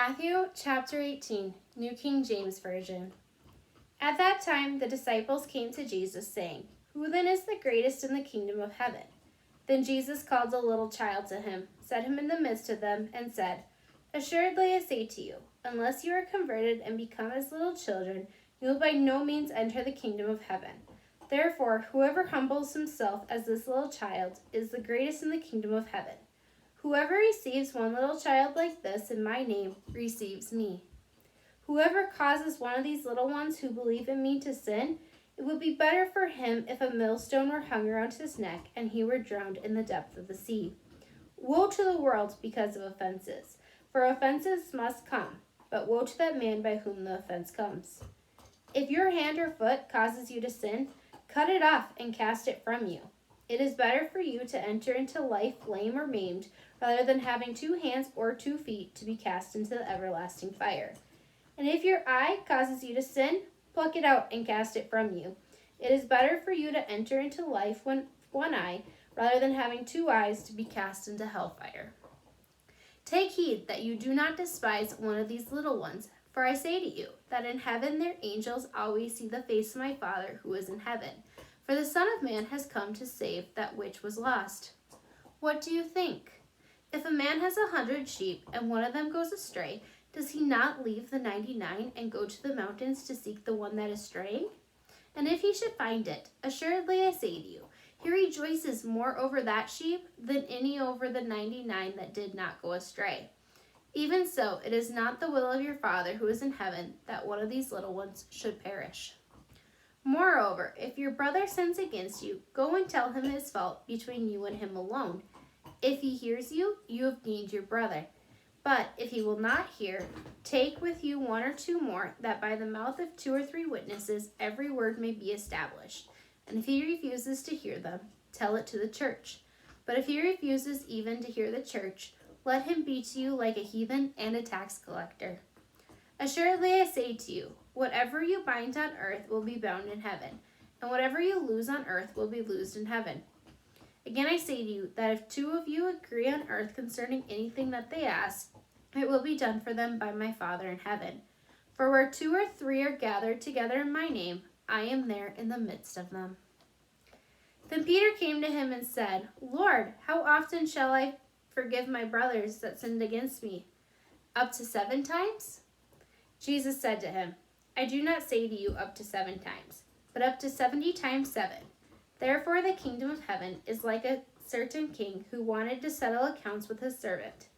Matthew chapter 18, New King James Version. At that time the disciples came to Jesus, saying, "Who then is the greatest in the kingdom of heaven?" Then Jesus called a little child to him, set him in the midst of them, and said, "Assuredly I say to you, unless you are converted and become as little children, you will by no means enter the kingdom of heaven. Therefore, whoever humbles himself as this little child is the greatest in the kingdom of heaven. Whoever receives one little child like this in my name receives me. Whoever causes one of these little ones who believe in me to sin, it would be better for him if a millstone were hung around his neck and he were drowned in the depth of the sea. Woe to the world because of offenses, for offenses must come, but woe to that man by whom the offense comes. If your hand or foot causes you to sin, cut it off and cast it from you. It is better for you to enter into life lame or maimed, rather than having 2 hands or 2 feet to be cast into the everlasting fire. And if your eye causes you to sin, pluck it out and cast it from you. It is better for you to enter into life with 1 eye, rather than having 2 eyes to be cast into hellfire. Take heed that you do not despise one of these little ones, for I say to you that in heaven their angels always see the face of my Father who is in heaven. For the Son of Man has come to save that which was lost. What do you think? If a man has 100 sheep and one of them goes astray, does he not leave the 99 and go to the mountains to seek the one that is straying? And if he should find it, assuredly I say to you, he rejoices more over that sheep than any over the 99 that did not go astray. Even so, it is not the will of your Father who is in heaven that one of these little ones should perish. Moreover, if your brother sins against you, go and tell him his fault between you and him alone. If he hears you, you have gained your brother. But if he will not hear, take with you 1 or 2 more, that by the mouth of 2 or 3 witnesses every word may be established. And if he refuses to hear them, tell it to the church. But if he refuses even to hear the church, let him be to you like a heathen and a tax collector. Assuredly I say to you, whatever you bind on earth will be bound in heaven, and whatever you loose on earth will be loosed in heaven. Again I say to you that if 2 of you agree on earth concerning anything that they ask, it will be done for them by my Father in heaven. For where 2 or 3 are gathered together in my name, I am there in the midst of them." Then Peter came to him and said, "Lord, how often shall I forgive my brothers that sinned against me? Up to 7 times?" Jesus said to him, "I do not say to you up to 7 times, but up to 70 times 7. Therefore the kingdom of heaven is like a certain king who wanted to settle accounts with his servant.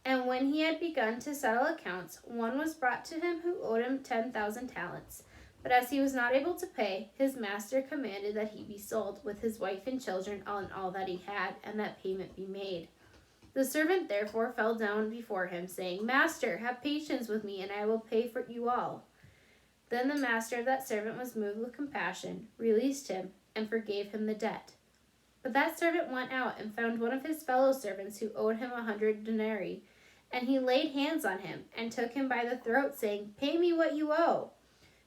And when he had begun to settle accounts, one was brought to him who owed him 10,000 talents. But as he was not able to pay, his master commanded that he be sold with his wife and children and all that he had, and that payment be made. The servant therefore fell down before him, saying, 'Master, have patience with me, and I will pay for you all.' Then the master of that servant was moved with compassion, released him, and forgave him the debt. But that servant went out and found one of his fellow servants who owed him 100 denarii, and he laid hands on him and took him by the throat, saying, 'Pay me what you owe.'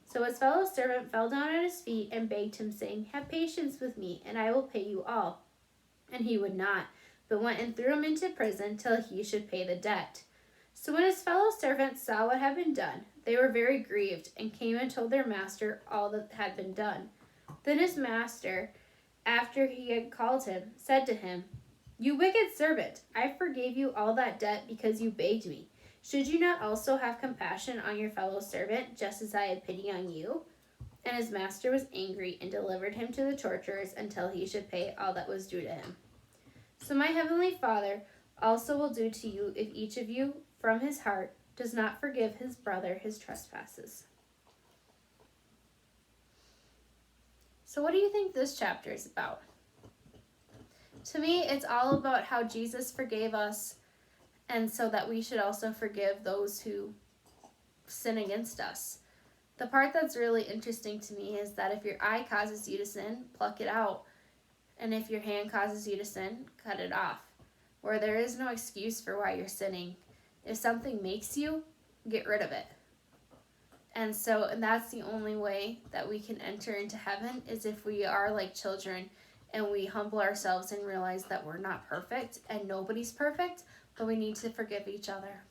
So his fellow servant fell down at his feet and begged him, saying, 'Have patience with me, and I will pay you all.' And he would not, but went and threw him into prison till he should pay the debt. So when his fellow servants saw what had been done, they were very grieved, and came and told their master all that had been done. Then his master, after he had called him, said to him, 'You wicked servant, I forgave you all that debt because you begged me. Should you not also have compassion on your fellow servant, just as I had pity on you?' And his master was angry and delivered him to the torturers until he should pay all that was due to him. So my heavenly Father also will do to you if each of you, from his heart, does not forgive his brother his trespasses." So what do you think this chapter is about? To me, it's all about how Jesus forgave us, and so that we should also forgive those who sin against us. The part that's really interesting to me is that if your eye causes you to sin, pluck it out. And if your hand causes you to sin, cut it off. Where there is no excuse for why you're sinning. If something makes you, get rid of it. And that's the only way that we can enter into heaven, is if we are like children and we humble ourselves and realize that we're not perfect and nobody's perfect, but we need to forgive each other.